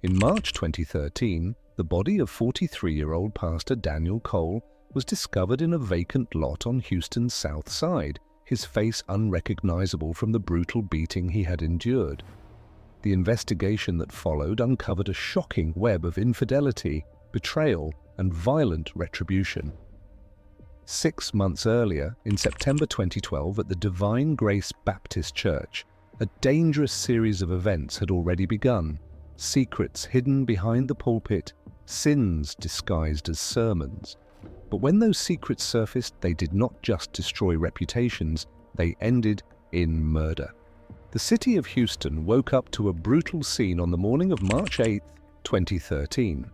In March 2013, the body of 43-year-old Pastor Daniel Cole was discovered in a vacant lot on Houston's south side, his face unrecognizable from the brutal beating he had endured. The investigation that followed uncovered a shocking web of infidelity, betrayal, and violent retribution. 6 months earlier, in September 2012, at the Divine Grace Baptist Church, a dangerous series of events had already begun. Secrets hidden behind the pulpit, sins disguised as sermons. But when those secrets surfaced, they did not just destroy reputations, they ended in murder. The city of Houston woke up to a brutal scene on the morning of March 8, 2013.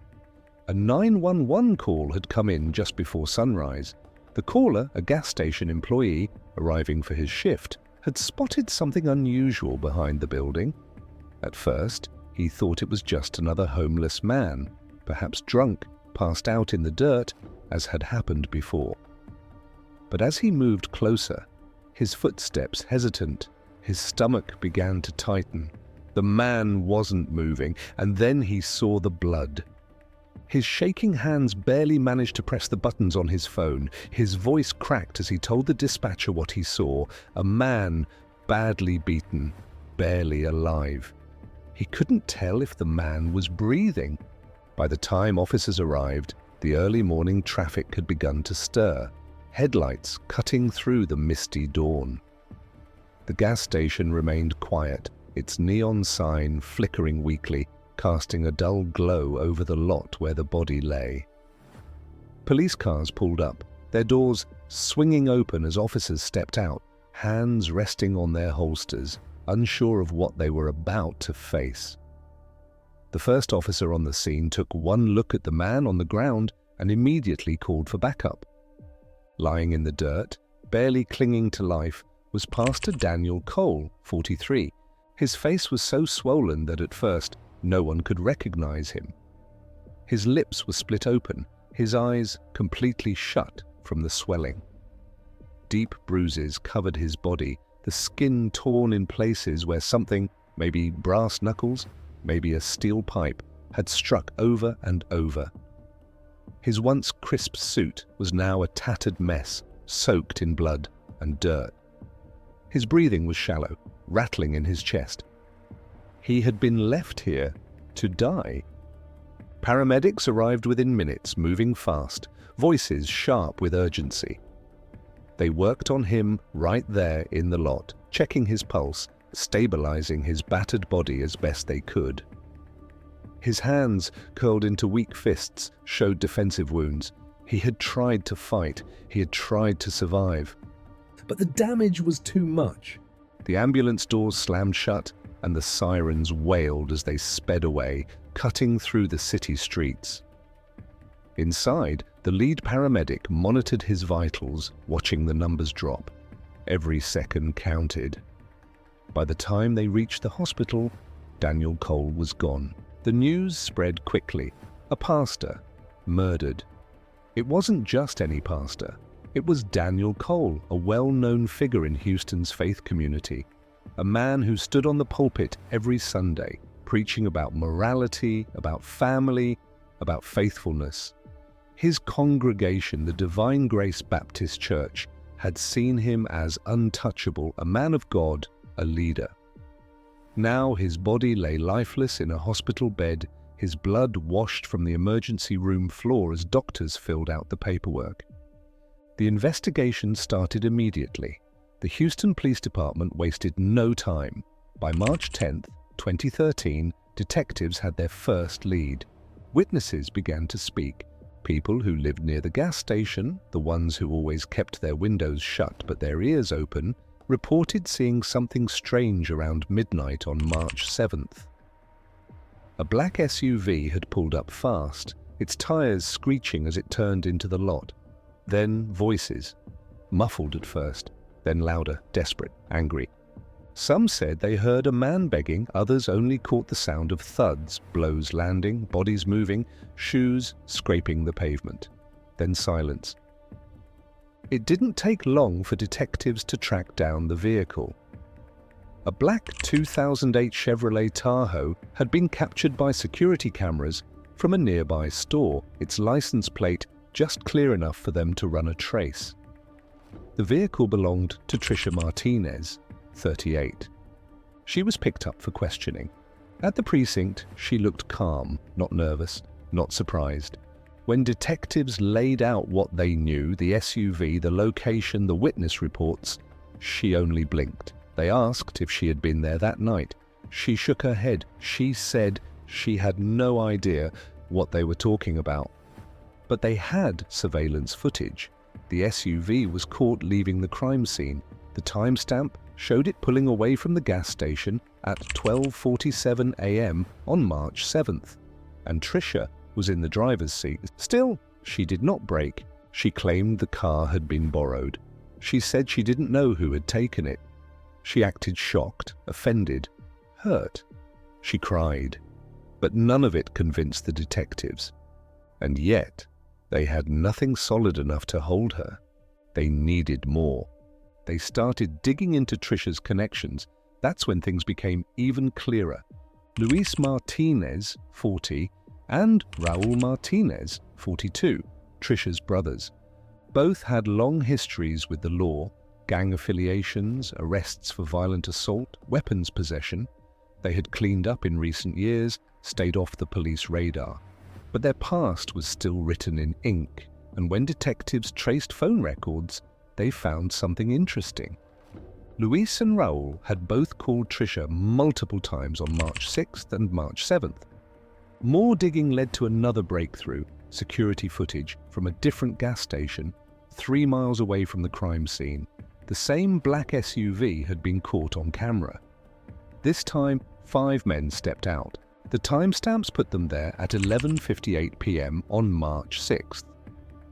A 911 call had come in just before sunrise. The caller, a gas station employee arriving for his shift, had spotted something unusual behind the building. At first, he thought it was just another homeless man, perhaps drunk, passed out in the dirt, as had happened before. But as he moved closer, his footsteps hesitant, his stomach began to tighten. The man wasn't moving, and then he saw the blood. His shaking hands barely managed to press the buttons on his phone. His voice cracked as he told the dispatcher what he saw: a man badly beaten, barely alive. He couldn't tell if the man was breathing. By the time officers arrived, the early morning traffic had begun to stir, headlights cutting through the misty dawn. The gas station remained quiet, its neon sign flickering weakly, casting a dull glow over the lot where the body lay. Police cars pulled up, their doors swinging open as officers stepped out, hands resting on their holsters, unsure of what they were about to face. The first officer on the scene took one look at the man on the ground and immediately called for backup. Lying in the dirt, barely clinging to life, was Pastor Daniel Cole, 43. His face was so swollen that at first no one could recognize him. His lips were split open, his eyes completely shut from the swelling. Deep bruises covered his body, the skin torn in places where something, maybe brass knuckles, maybe a steel pipe, had struck over and over. His once crisp suit was now a tattered mess, soaked in blood and dirt. His breathing was shallow, rattling in his chest. He had been left here to die. Paramedics arrived within minutes, moving fast, voices sharp with urgency. They worked on him right there in the lot, checking his pulse, stabilizing his battered body as best they could. His hands, curled into weak fists, showed defensive wounds. He had tried to fight, he had tried to survive. But the damage was too much. The ambulance doors slammed shut, and the sirens wailed as they sped away, cutting through the city streets. Inside, the lead paramedic monitored his vitals, watching the numbers drop. Every second counted. By the time they reached the hospital, Daniel Cole was gone. The news spread quickly. A pastor, murdered. It wasn't just any pastor. It was Daniel Cole, a well-known figure in Houston's faith community. A man who stood on the pulpit every Sunday, preaching about morality, about family, about faithfulness. His congregation, the Divine Grace Baptist Church, had seen him as untouchable, a man of God, a leader. Now his body lay lifeless in a hospital bed, his blood washed from the emergency room floor as doctors filled out the paperwork. The investigation started immediately. The Houston Police Department wasted no time. By March 10, 2013, detectives had their first lead. Witnesses began to speak. People who lived near the gas station, the ones who always kept their windows shut but their ears open, reported seeing something strange around midnight on March 7th. A black SUV had pulled up fast, its tires screeching as it turned into the lot. Then voices, muffled at first, then louder, desperate, angry. Some said they heard a man begging, others only caught the sound of thuds, blows landing, bodies moving, shoes scraping the pavement. Then silence. It didn't take long for detectives to track down the vehicle. A black 2008 Chevrolet Tahoe had been captured by security cameras from a nearby store, its license plate just clear enough for them to run a trace. The vehicle belonged to Trisha Martinez, 38. She was picked up for questioning. At the precinct, she looked calm, not nervous, not surprised. When detectives laid out what they knew, the SUV, the location, the witness reports, she only blinked. They asked if she had been there that night. She shook her head. She said she had no idea what they were talking about. But they had surveillance footage. The SUV was caught leaving the crime scene. The timestamp showed it pulling away from the gas station at 12:47 a.m. on March 7th. And Trisha was in the driver's seat. Still, she did not brake. She claimed the car had been borrowed. She said she didn't know who had taken it. She acted shocked, offended, hurt. She cried. But none of it convinced the detectives. And yet, they had nothing solid enough to hold her. They needed more. They started digging into Trisha's connections. That's when things became even clearer. Luis Martinez, 40, and Raul Martinez, 42, Trisha's brothers. Both had long histories with the law, gang affiliations, arrests for violent assault, weapons possession. They had cleaned up in recent years, stayed off the police radar. But their past was still written in ink, and when detectives traced phone records, they found something interesting. Luis and Raul had both called Trisha multiple times on March 6th and March 7th. More digging led to another breakthrough, security footage from a different gas station 3 miles away from the crime scene. The same black SUV had been caught on camera. This time, 5 men stepped out. The timestamps put them there at 11:58 p.m. on March 6th.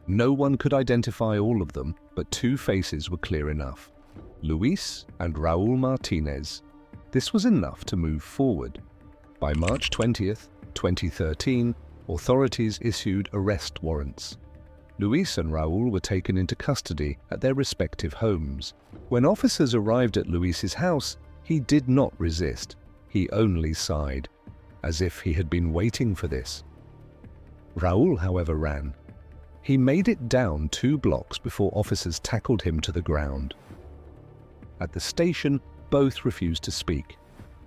No one could identify all of them, but 2 faces were clear enough: Luis and Raul Martinez. This was enough to move forward. By March 20th, 2013, authorities issued arrest warrants. Luis and Raul were taken into custody at their respective homes. When officers arrived at Luis's house, he did not resist. He only sighed, as if he had been waiting for this. Raul, however, ran. He made it down 2 blocks before officers tackled him to the ground. At the station, both refused to speak.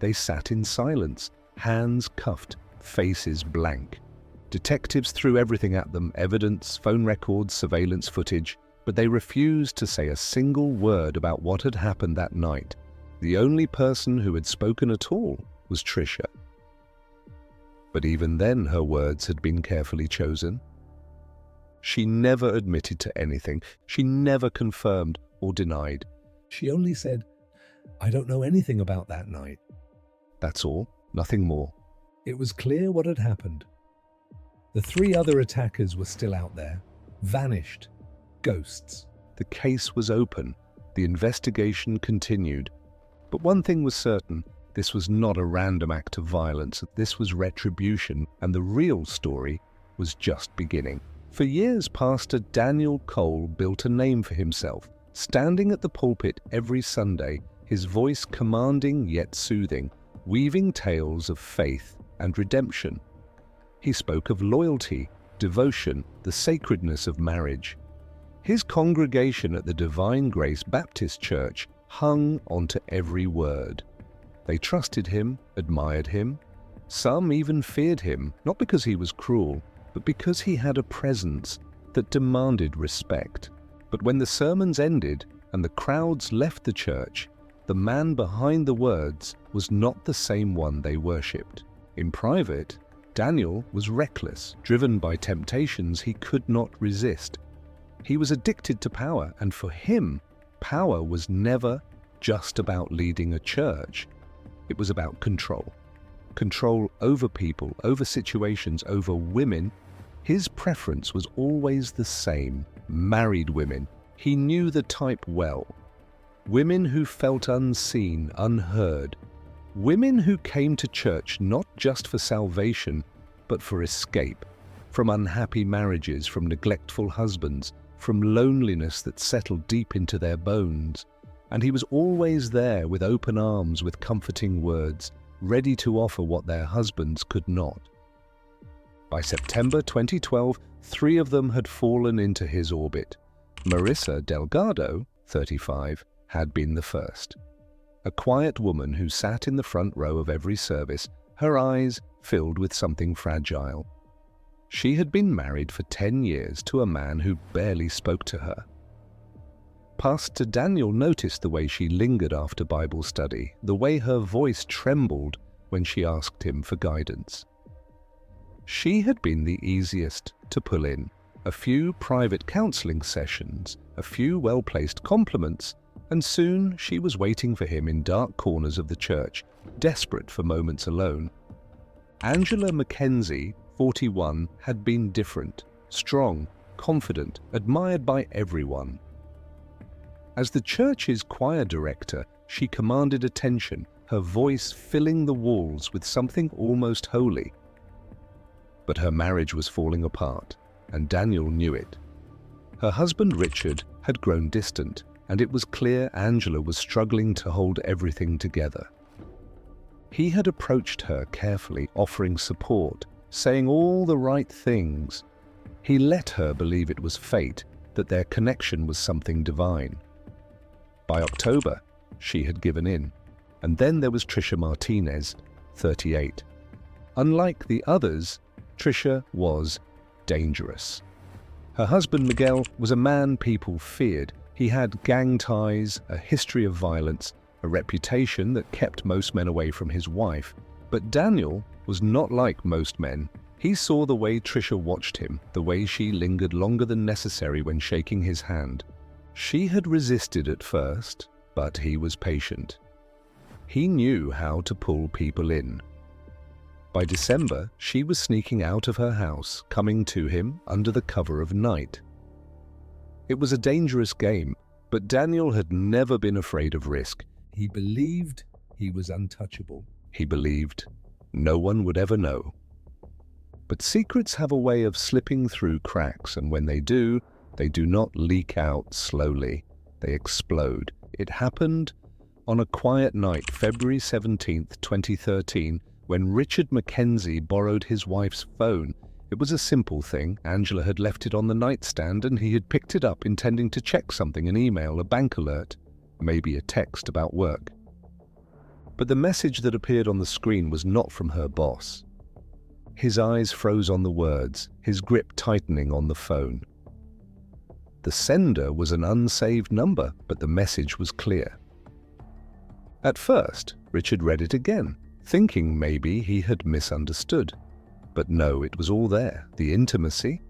They sat in silence, hands cuffed, faces blank. Detectives threw everything at them: evidence, phone records, surveillance footage, but they refused to say a single word about what had happened that night. The only person who had spoken at all was Trisha. But even then, her words had been carefully chosen. She never admitted to anything. She never confirmed or denied. She only said, "I don't know anything about that night." That's all, nothing more. It was clear what had happened. The 3 other attackers were still out there, vanished, ghosts. The case was open. The investigation continued. But one thing was certain: this was not a random act of violence. This was retribution, and the real story was just beginning. For years, Pastor Daniel Cole built a name for himself, standing at the pulpit every Sunday, his voice commanding yet soothing, weaving tales of faith and redemption. He spoke of loyalty, devotion, the sacredness of marriage. His congregation at the Divine Grace Baptist Church hung onto every word. They trusted him, admired him. Some even feared him, not because he was cruel, but because he had a presence that demanded respect. But when the sermons ended and the crowds left the church, the man behind the words was not the same one they worshipped. In private, Daniel was reckless, driven by temptations he could not resist. He was addicted to power, and for him, power was never just about leading a church. It was about control. Control over people, over situations, over women. His preference was always the same: married women. He knew the type well. Women who felt unseen, unheard. Women who came to church not just for salvation, but for escape. From unhappy marriages, from neglectful husbands, from loneliness that settled deep into their bones. and he was always there with open arms, with comforting words, ready to offer what their husbands could not. By September 2012, 3 of them had fallen into his orbit. Marissa Delgado, 35, had been the first. A quiet woman who sat in the front row of every service, her eyes filled with something fragile. She had been married for 10 years to a man who barely spoke to her. Pastor Daniel noticed the way she lingered after Bible study, the way her voice trembled when she asked him for guidance. She had been the easiest to pull in. A few private counseling sessions, a few well-placed compliments, and soon she was waiting for him in dark corners of the church, desperate for moments alone. Angela Mackenzie, 41, had been different, strong, confident, admired by everyone. As the church's choir director, she commanded attention, her voice filling the walls with something almost holy. But her marriage was falling apart, and Daniel knew it. Her husband Richard had grown distant, and it was clear Angela was struggling to hold everything together. He had approached her carefully, offering support, saying all the right things. He let her believe it was fate, that their connection was something divine. By October, she had given in. And then there was Trisha Martinez, 38. Unlike the others, Trisha was dangerous. Her husband Miguel was a man people feared. He had gang ties, a history of violence, a reputation that kept most men away from his wife. But Daniel was not like most men. He saw the way Trisha watched him, the way she lingered longer than necessary when shaking his hand. She had resisted at first, but he was patient. He knew how to pull people in. By December, she was sneaking out of her house, coming to him under the cover of night. It was a dangerous game, but Daniel had never been afraid of risk. He believed he was untouchable. He believed no one would ever know. But secrets have a way of slipping through cracks, and when they do not leak out slowly. They explode. It happened on a quiet night, February 17, 2013, when Richard Mackenzie borrowed his wife's phone. It was a simple thing. Angela had left it on the nightstand and he had picked it up intending to check something, an email, a bank alert, maybe a text about work. But the message that appeared on the screen was not from her boss. His eyes froze on the words, his grip tightening on the phone. The sender was an unsaved number, but the message was clear. At first, Richard read it again, thinking maybe he had misunderstood. But no, it was all there. The intimacy,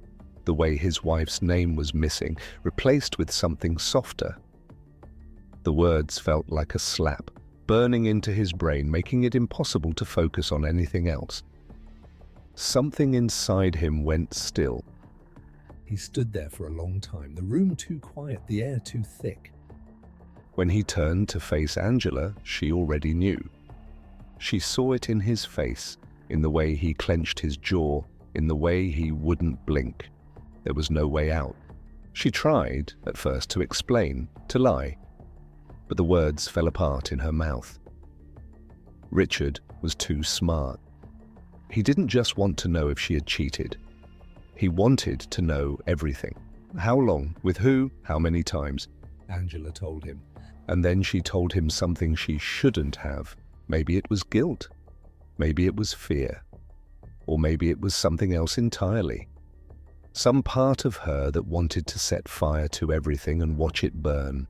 the way his wife's name was missing, replaced with something softer. The words felt like a slap, burning into his brain, making it impossible to focus on anything else. Something inside him went still. He stood there for a long time, the room too quiet, the air too thick. When he turned to face Angela, she already knew. She saw it in his face, in the way he clenched his jaw, in the way he wouldn't blink. There was no way out. She tried, at first, to explain, to lie, but the words fell apart in her mouth. Richard was too smart. He didn't just want to know if she had cheated. He wanted to know everything. How long, with who, how many times. Angela told him. And then she told him something she shouldn't have. Maybe it was guilt. Maybe it was fear. Or maybe it was something else entirely. Some part of her that wanted to set fire to everything and watch it burn.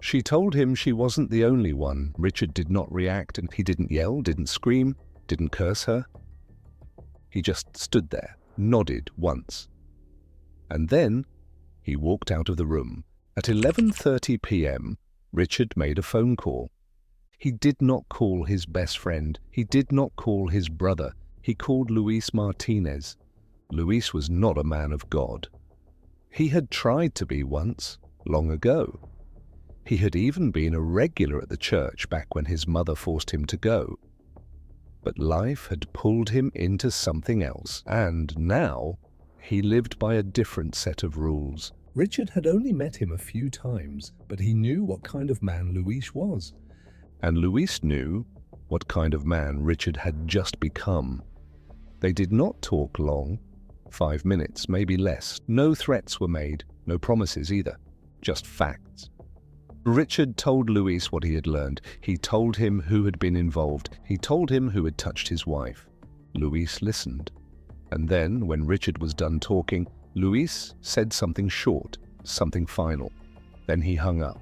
She told him she wasn't the only one. Richard did not react, and he didn't yell, didn't scream, didn't curse her. He just stood there, nodded once. And then he walked out of the room. At 11:30 p.m., Richard made a phone call. He did not call his best friend. He did not call his brother. He called Luis Martinez. Luis was not a man of God. He had tried to be once, long ago. He had even been a regular at the church back when his mother forced him to go. But life had pulled him into something else, and now he lived by a different set of rules. Richard had only met him a few times, but he knew what kind of man Luis was. And Luis knew what kind of man Richard had just become. They did not talk long. 5 minutes, maybe less. No threats were made, no promises either. Just facts. Richard told Luis what he had learned. He told him who had been involved. He told him who had touched his wife. Luis listened. And then, when Richard was done talking, Luis said something short, something final. Then he hung up.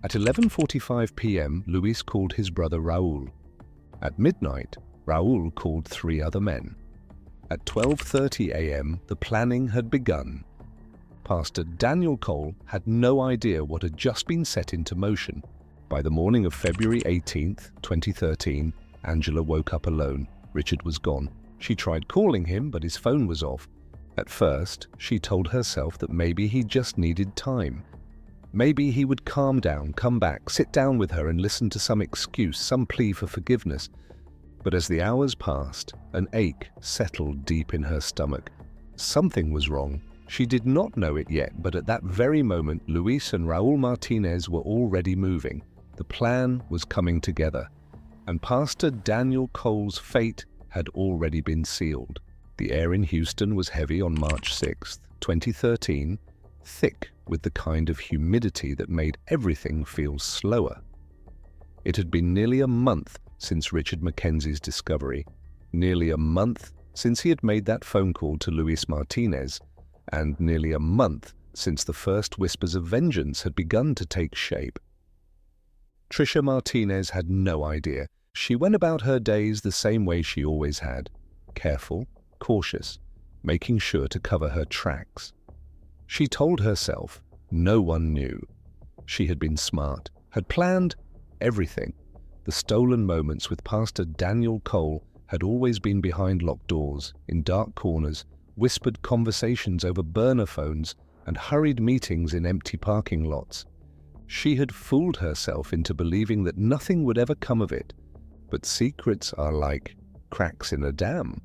At 11:45 p.m., Luis called his brother Raul. At midnight, Raul called 3 other men. At 12:30 a.m., the planning had begun. Pastor Daniel Cole had no idea what had just been set into motion. By the morning of February 18th, 2013, Angela woke up alone. Richard was gone. She tried calling him, but his phone was off. At first, she told herself that maybe he just needed time. Maybe he would calm down, come back, sit down with her and listen to some excuse, some plea for forgiveness. But as the hours passed, an ache settled deep in her stomach. Something was wrong. She did not know it yet, but at that very moment, Luis and Raul Martinez were already moving. The plan was coming together, and Pastor Daniel Cole's fate had already been sealed. The air in Houston was heavy on March 6th, 2013, thick with the kind of humidity that made everything feel slower. It had been nearly a month since Richard Mackenzie's discovery, nearly a month since he had made that phone call to Luis Martinez, and nearly a month since the first whispers of vengeance had begun to take shape. Tricia Martinez had no idea. She went about her days the same way she always had, careful, cautious, making sure to cover her tracks. She told herself no one knew. She had been smart, had planned everything. The stolen moments with Pastor Daniel Cole had always been behind locked doors, in dark corners, whispered conversations over burner phones, and hurried meetings in empty parking lots. She had fooled herself into believing that nothing would ever come of it. But secrets are like cracks in a dam.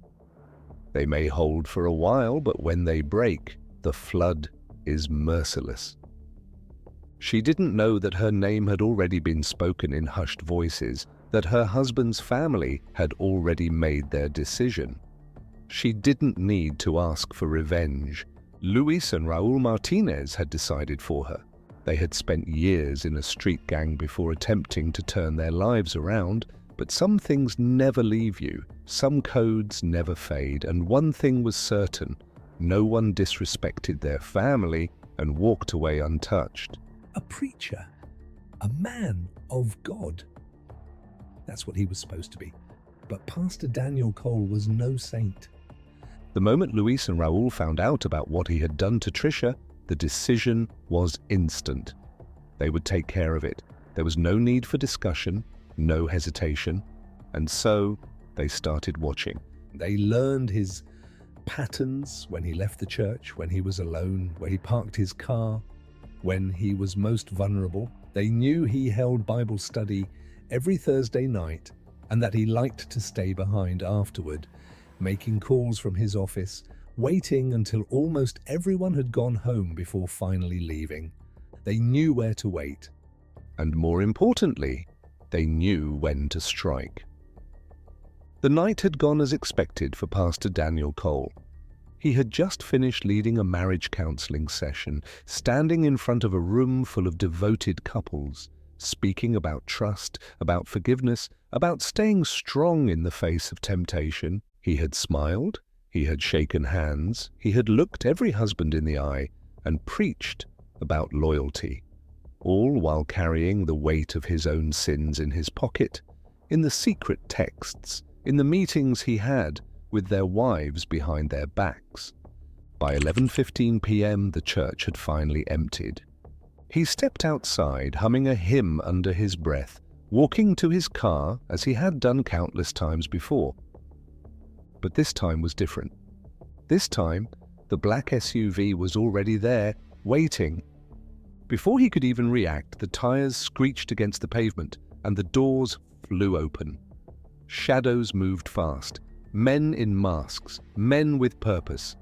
They may hold for a while, but when they break, the flood is merciless. She didn't know that her name had already been spoken in hushed voices, that her husband's family had already made their decision. She didn't need to ask for revenge. Luis and Raul Martinez had decided for her. They had spent years in a street gang before attempting to turn their lives around, but some things never leave you, some codes never fade, and one thing was certain: no one disrespected their family and walked away untouched. A preacher, a man of God. That's what he was supposed to be. But Pastor Daniel Cole was no saint. The moment Luis and Raul found out about what he had done to Tricia, the decision was instant. They would take care of it. There was no need for discussion, no hesitation, and so they started watching. They learned his patterns when he left the church, when he was alone, where he parked his car, when he was most vulnerable. They knew he held Bible study every Thursday night and that he liked to stay behind afterward, making calls from his office, waiting until almost everyone had gone home before finally leaving. They knew where to wait, and more importantly, they knew when to strike. The night had gone as expected for Pastor Daniel Cole. He had just finished leading a marriage counseling session, standing in front of a room full of devoted couples, speaking about trust, about forgiveness, about staying strong in the face of temptation. He had smiled, he had shaken hands, he had looked every husband in the eye and preached about loyalty, all while carrying the weight of his own sins in his pocket, in the secret texts, in the meetings he had with their wives behind their backs. By 11:15 p.m., the church had finally emptied. He stepped outside, humming a hymn under his breath, walking to his car as he had done countless times before. But this time was different. This time, the black SUV was already there, waiting. Before he could even react, the tires screeched against the pavement and the doors flew open. Shadows moved fast. Men in masks, men with purpose.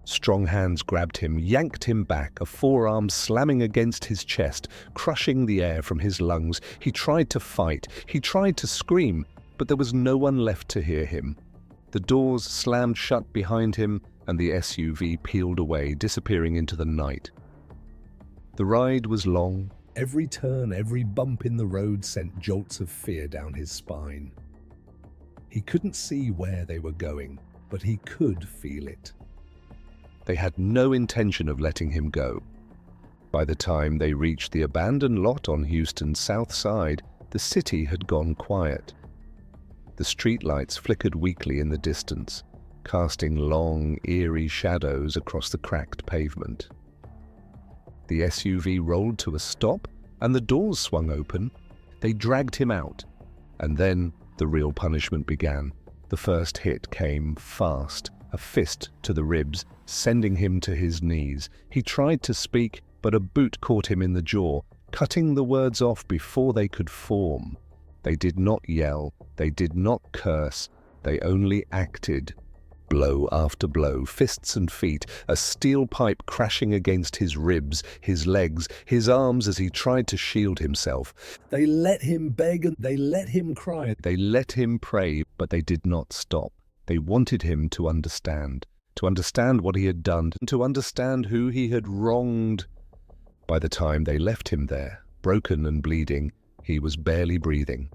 Strong hands grabbed him, yanked him back, a forearm slamming against his chest, crushing the air from his lungs. He tried to fight, he tried to scream, but there was no one left to hear him. The doors slammed shut behind him, and the SUV peeled away, disappearing into the night. The ride was long. Every turn, every bump in the road sent jolts of fear down his spine. He couldn't see where they were going, but he could feel it. They had no intention of letting him go. By the time they reached the abandoned lot on Houston's south side, the city had gone quiet. The streetlights flickered weakly in the distance, casting long, eerie shadows across the cracked pavement. The SUV rolled to a stop, and the doors swung open. They dragged him out, and then the real punishment began. The first hit came fast, a fist to the ribs, sending him to his knees. He tried to speak, but a boot caught him in the jaw, cutting the words off before they could form. They did not yell, they did not curse, they only acted. Blow after blow, fists and feet, a steel pipe crashing against his ribs, his legs, his arms as he tried to shield himself. They let him beg and they let him cry. They let him pray, but they did not stop. They wanted him to understand what he had done, and to understand who he had wronged. By the time they left him there, broken and bleeding, he was barely breathing.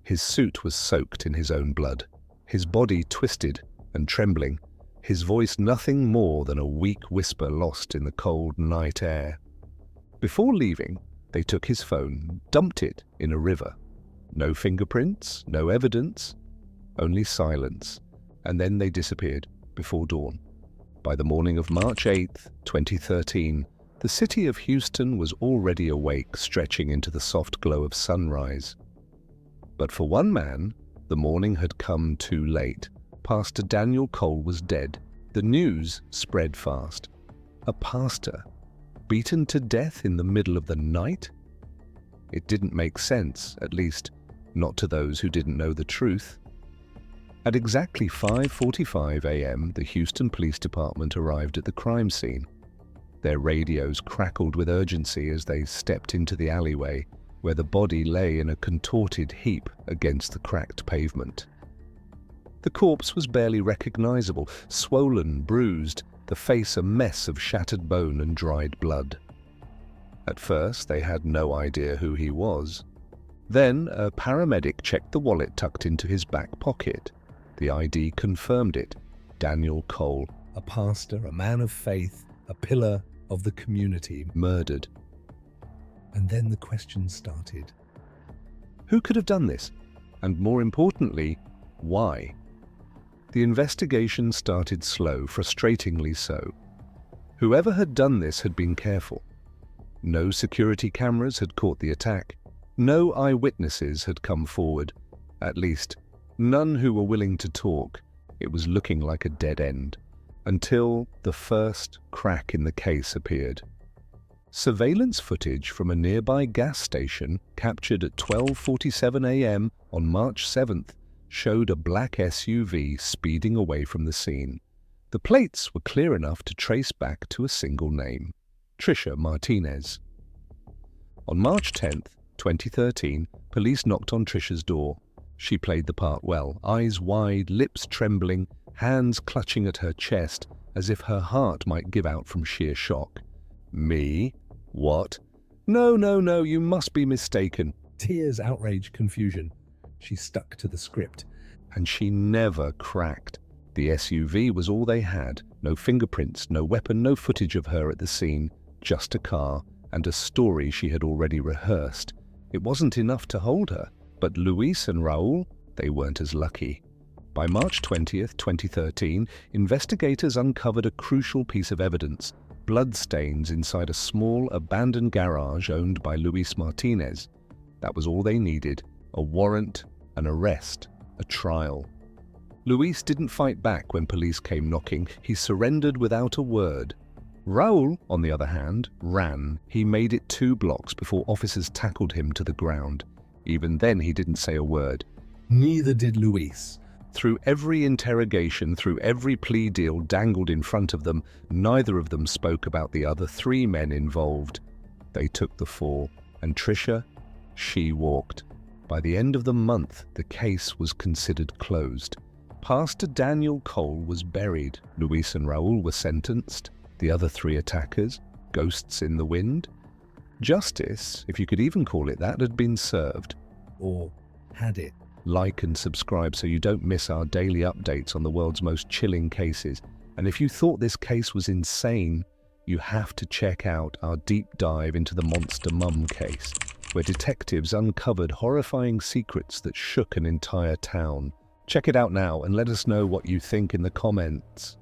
His suit was soaked in his own blood, his body twisted and trembling, his voice nothing more than a weak whisper lost in the cold night air. Before leaving, they took his phone, dumped it in a river. No fingerprints, no evidence, only silence, and then they disappeared before dawn. By the morning of March 8th, 2013, the city of Houston was already awake, stretching into the soft glow of sunrise. But for one man, the morning had come too late. Pastor Daniel Cole was dead. The news spread fast. A pastor, beaten to death in the middle of the night? It didn't make sense, at least not to those who didn't know the truth. At exactly 5:45 a.m., the Houston Police Department arrived at the crime scene. Their radios crackled with urgency as they stepped into the alleyway, where the body lay in a contorted heap against the cracked pavement. The corpse was barely recognizable, swollen, bruised, the face a mess of shattered bone and dried blood. At first, they had no idea who he was. Then, a paramedic checked the wallet tucked into his back pocket. The ID confirmed it. Daniel Cole, a pastor, a man of faith, a pillar of the community, murdered. And then the questions started. Who could have done this? And more importantly, why? The investigation started slow, frustratingly so. Whoever had done this had been careful. No security cameras had caught the attack. No eyewitnesses had come forward. At least, none who were willing to talk. It was looking like a dead end. Until the first crack in the case appeared. Surveillance footage from a nearby gas station captured at 12:47 a.m. on March 7th showed a black SUV speeding away from the scene. The plates were clear enough to trace back to a single name, Trisha Martinez. On March 10th, 2013, police knocked on Trisha's door. She played the part well, eyes wide, lips trembling, hands clutching at her chest as if her heart might give out from sheer shock. Me? What? No, you must be mistaken. Tears, outrage, confusion. She stuck to the script, and she never cracked. The SUV was all they had. No fingerprints, no weapon, no footage of her at the scene, just a car and a story she had already rehearsed. It wasn't enough to hold her, but Luis and Raul, they weren't as lucky. By March 20th, 2013, investigators uncovered a crucial piece of evidence, bloodstains inside a small, abandoned garage owned by Luis Martinez. That was all they needed. A warrant, an arrest, a trial. Luis didn't fight back when police came knocking. He surrendered without a word. Raul, on the other hand, ran. He made it 2 blocks before officers tackled him to the ground. Even then he didn't say a word. Neither did Luis. Through every interrogation, through every plea deal dangled in front of them, neither of them spoke about the other 3 men involved. They took the fall, and Tricia, she walked. By the end of the month, the case was considered closed. Pastor Daniel Cole was buried. Luis and Raul were sentenced. The other 3 attackers, ghosts in the wind. Justice, if you could even call it that, had been served. Or had it? Like and subscribe so you don't miss our daily updates on the world's most chilling cases. And if you thought this case was insane, you have to check out our deep dive into the Monster Mum case, where detectives uncovered horrifying secrets that shook an entire town. Check it out now and let us know what you think in the comments.